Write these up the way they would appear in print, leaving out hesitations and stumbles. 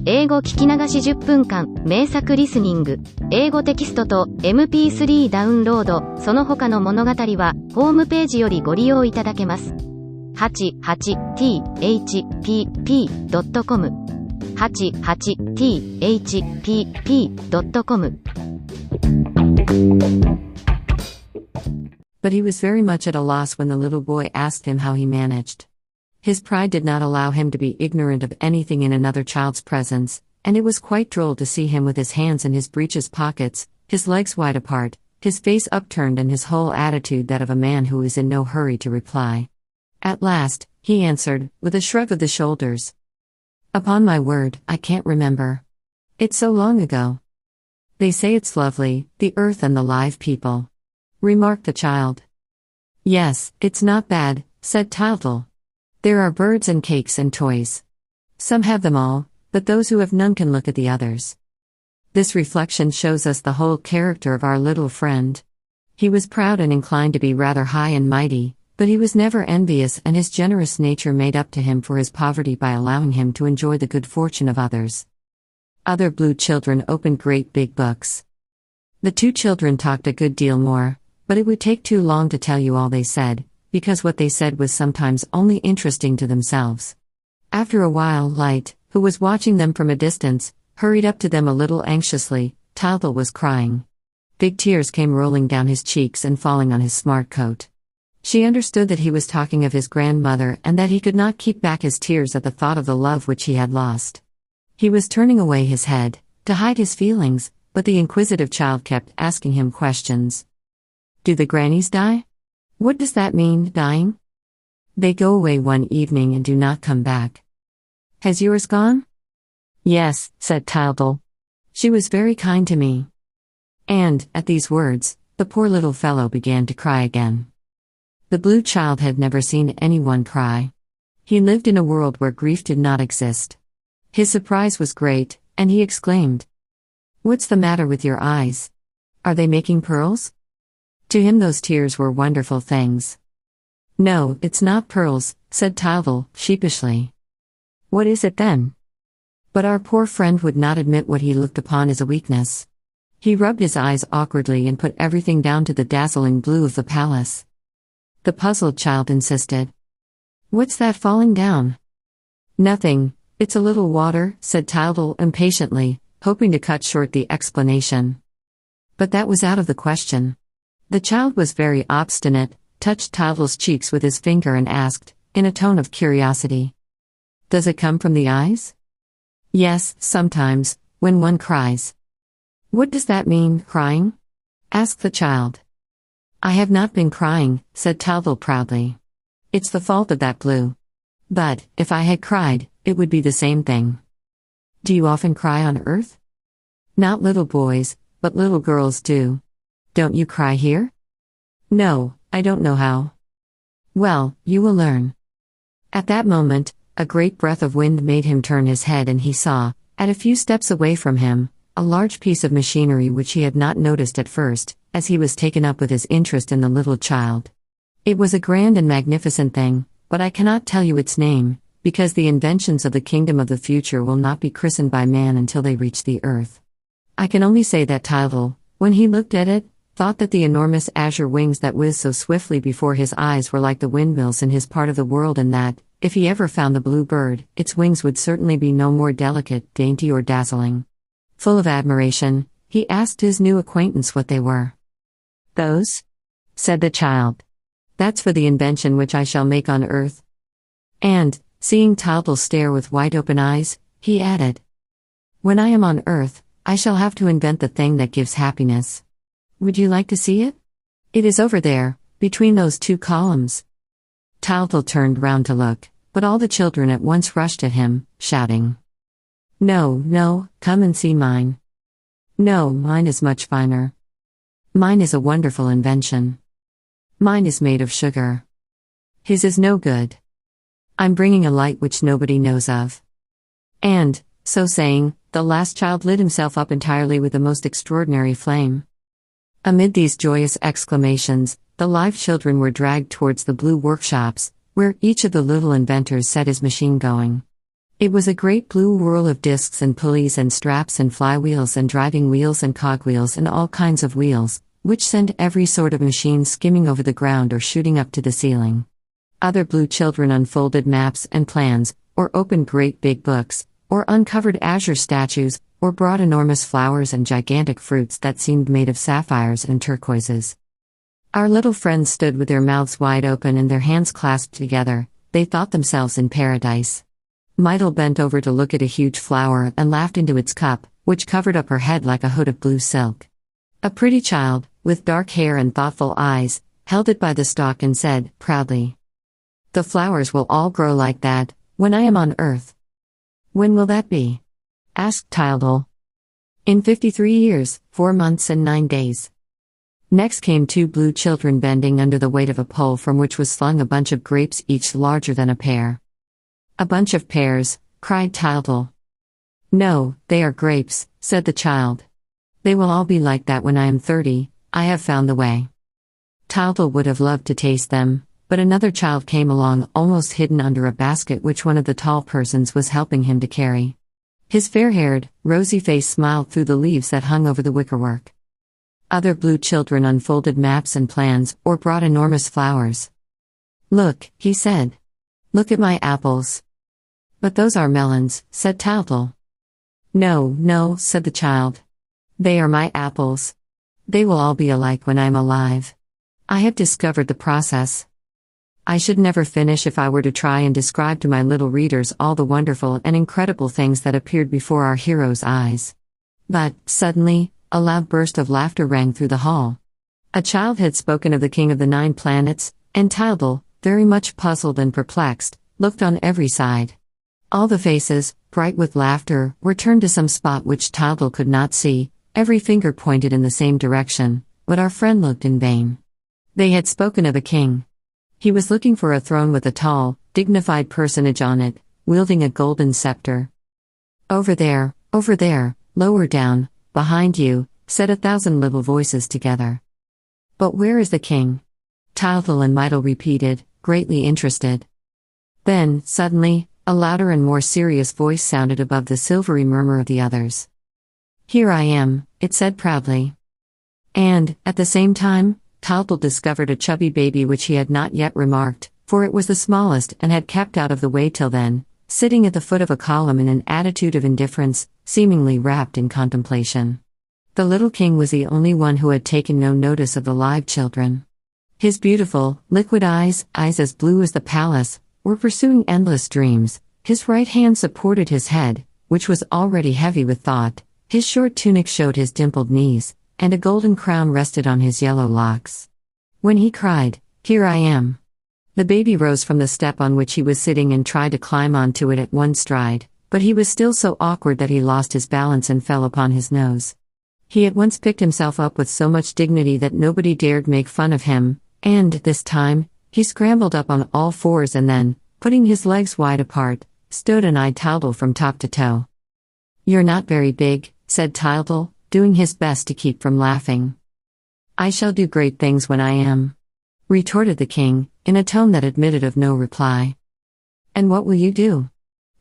英語聞き流し10分間、名作リスニング、英語テキストと MP3 ダウンロード、その他の物語は、ホームページよりご利用いただけます。88thpp.com 88thpp.com But he was very much at a loss when the little boy asked him how he managed. His pride did not allow him to be ignorant of anything in another child's presence, and it was quite droll to see him with his hands in his breeches pockets, his legs wide apart, his face upturned and his whole attitude that of a man who is in no hurry to reply. At last, he answered, with a shrug of the shoulders. "Upon my word, I can't remember. It's so long ago. They say it's lovely, the earth and the live people," remarked the child. "Yes, it's not bad," said Tildel. "There are birds and cakes and toys. Some have them all, but those who have none can look at the others." This reflection shows us the whole character of our little friend. He was proud and inclined to be rather high and mighty, but he was never envious, and his generous nature made up to him for his poverty by allowing him to enjoy the good fortune of others. Other blue children opened great big books. The two children talked a good deal more, but it would take too long to tell you all they said, because what they said was sometimes only interesting to themselves. After a while, Light, who was watching them from a distance, hurried up to them a little anxiously. Tildel was crying. Big tears came rolling down his cheeks and falling on his smart coat. She understood that he was talking of his grandmother and that he could not keep back his tears at the thought of the love which he had lost. He was turning away his head, to hide his feelings, but the inquisitive child kept asking him questions. "Do the grannies die? What does that mean, dying?" "They go away one evening and do not come back." "Has yours gone?" "Yes," said Tildel. "She was very kind to me." And, at these words, the poor little fellow began to cry again. The blue child had never seen anyone cry. He lived in a world where grief did not exist. His surprise was great, and he exclaimed, "What's the matter with your eyes? Are they making pearls?" To him those tears were wonderful things. "No, it's not pearls," said Tildel, sheepishly. "What is it then?" But our poor friend would not admit what he looked upon as a weakness. He rubbed his eyes awkwardly and put everything down to the dazzling blue of the palace. The puzzled child insisted. "What's that falling down?" "Nothing, it's a little water," said Tildel impatiently, hoping to cut short the explanation. But that was out of the question. The child was very obstinate, touched Tildel's cheeks with his finger and asked, in a tone of curiosity, "Does it come from the eyes?" "Yes, sometimes, when one cries." "What does that mean, crying?" asked the child. "I have not been crying," said Tildel proudly. "It's the fault of that blue. But, if I had cried, it would be the same thing." "Do you often cry on earth?" "Not little boys, but little girls do." "Don't you cry here?" "No, I don't know how." "Well, you will learn." At that moment, a great breath of wind made him turn his head, and he saw, at a few steps away from him, a large piece of machinery which he had not noticed at first, as he was taken up with his interest in the little child. It was a grand and magnificent thing, but I cannot tell you its name, because the inventions of the kingdom of the future will not be christened by man until they reach the earth. I can only say that Tildel, when he looked at it, thought that the enormous azure wings that whizzed so swiftly before his eyes were like the windmills in his part of the world, and that, if he ever found the blue bird, its wings would certainly be no more delicate, dainty or dazzling. Full of admiration, he asked his new acquaintance what they were. "Those?" said the child. "That's for the invention which I shall make on earth." And, seeing Tildel stare with wide-open eyes, he added, "When I am on earth, I shall have to invent the thing that gives happiness. Would you like to see it? It is over there, between those two columns." Tildel turned round to look, but all the children at once rushed at him, shouting, "No, no, come and see mine. No, mine is much finer. Mine is a wonderful invention. Mine is made of sugar. His is no good. I'm bringing a light which nobody knows of." And, so saying, the last child lit himself up entirely with the most extraordinary flame. Amid these joyous exclamations, the live children were dragged towards the blue workshops, where each of the little inventors set his machine going. It was a great blue whirl of discs and pulleys and straps and flywheels and driving wheels and cogwheels and all kinds of wheels, which sent every sort of machine skimming over the ground or shooting up to the ceiling. Other blue children unfolded maps and plans, or opened great big books, or uncovered azure statues, or brought enormous flowers and gigantic fruits that seemed made of sapphires and turquoises. Our little friends stood with their mouths wide open and their hands clasped together. They thought themselves in paradise. Myrtle bent over to look at a huge flower and laughed into its cup, which covered up her head like a hood of blue silk. A pretty child, with dark hair and thoughtful eyes, held it by the stalk and said, proudly, "The flowers will all grow like that, when I am on earth." "When will that be?" asked Tildal. "In 53 years, 4 months and 9 days. Next came 2 blue children bending under the weight of a pole from which was slung a bunch of grapes each larger than a pear. "A bunch of pears," cried Tildal. "No, they are grapes," said the child. "They will all be like that when I am 30, I have found the way." Tildal would have loved to taste them, but another child came along almost hidden under a basket which one of the tall persons was helping him to carry. His fair-haired, rosy face smiled through the leaves that hung over the wickerwork. Other blue children unfolded maps and plans, or brought enormous flowers. "Look," he said. "Look at my apples." "But those are melons," said Tildal. "No, no," said the child. "They are my apples. They will all be alike when I'm alive. I have discovered the process. I should never finish if I were to try and describe to my little readers all the wonderful and incredible things that appeared before our hero's eyes." But, suddenly, a loud burst of laughter rang through the hall. A child had spoken of the king of the 9 planets, and Tildal, very much puzzled and perplexed, looked on every side. All the faces, bright with laughter, were turned to some spot which Tildal could not see. Every finger pointed in the same direction, but our friend looked in vain. They had spoken of a king. He was looking for a throne with a tall, dignified personage on it, wielding a golden scepter. Over there, lower down, behind you," said 1,000 little voices together. "But where is the king?" Tildal and Myrtle repeated, greatly interested. Then, suddenly, a louder and more serious voice sounded above the silvery murmur of the others. "Here I am," it said proudly. And, at the same time, Tildal discovered a chubby baby which he had not yet remarked, for it was the smallest and had kept out of the way till then, sitting at the foot of a column in an attitude of indifference, seemingly wrapped in contemplation. The little king was the only one who had taken no notice of the live children. His beautiful, liquid eyes as blue as the palace, were pursuing endless dreams. His right hand supported his head, which was already heavy with thought. His short tunic showed his dimpled knees, and a golden crown rested on his yellow locks. When he cried, "Here I am," the baby rose from the step on which he was sitting and tried to climb onto it at one stride, but he was still so awkward that he lost his balance and fell upon his nose. He at once picked himself up with so much dignity that nobody dared make fun of him, and, this time, he scrambled up on all fours and then, putting his legs wide apart, stood and eyed Tildal from top to toe. "You're not very big," said Tildal, doing his best to keep from laughing. "I shall do great things when I am," retorted the king, in a tone that admitted of no reply. "And what will you do?"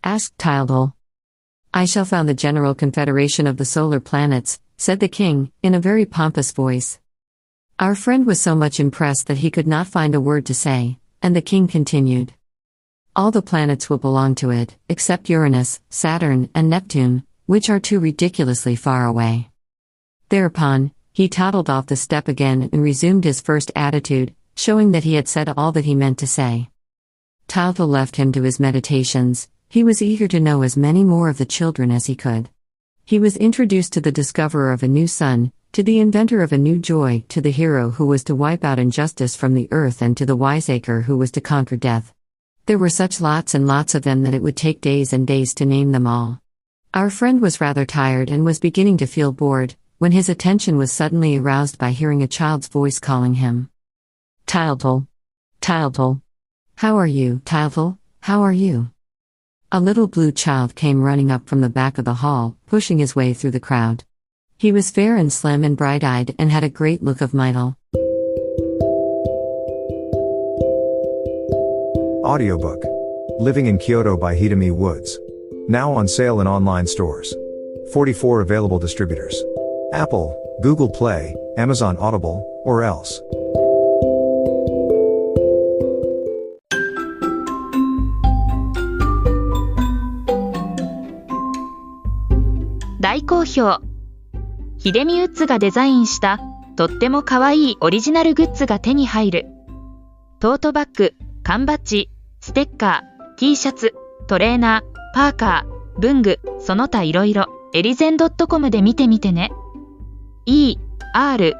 asked Tildal. "I shall found the General Confederation of the Solar Planets," said the king, in a very pompous voice. Our friend was so much impressed that he could not find a word to say, and the king continued. "All the planets will belong to it, except Uranus, Saturn, and Neptune, which are too ridiculously far away." Thereupon, he toddled off the step again and resumed his first attitude, showing that he had said all that he meant to say. Tildal left him to his meditations. He was eager to know as many more of the children as he could. He was introduced to the discoverer of a new sun, to the inventor of a new joy, to the hero who was to wipe out injustice from the earth, and to the wiseacre who was to conquer death. There were such lots and lots of them that it would take days and days to name them all. Our friend was rather tired and was beginning to feel bored, when his attention was suddenly aroused by hearing a child's voice calling him. "Tildal! Tildal! How are you, Tildal? How are you?" A little blue child came running up from the back of the hall, pushing his way through the crowd. He was fair and slim and bright-eyed and had a great look of Myrtle. Audiobook. Living in Kyoto by Hidemi Woods. Now on sale in online stores. 44 available distributors. Apple, Google Play, Amazon Audible, or else. 大好評。秀美ウッズがデザインしたとっても可愛いオリジナルグッズが手に入る。トートバッグ、缶バッジ、ステッカー、T シャツ、トレーナー、パーカー、文具、その他いろいろ、エリゼン .com で見てみてね。erizen.com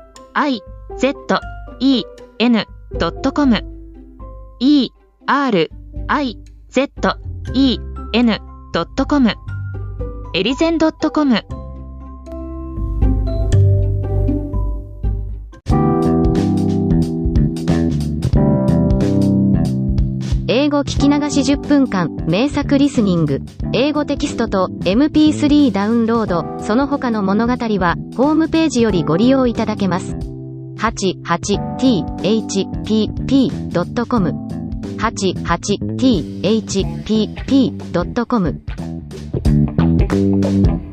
erizen.com エリゼン .com。 英語聞き流し10分間名作リスニング。英語テキストと MP3 ダウンロード、その他の物語はホームページよりご利用いただけます。88thpp.com 88thpp.com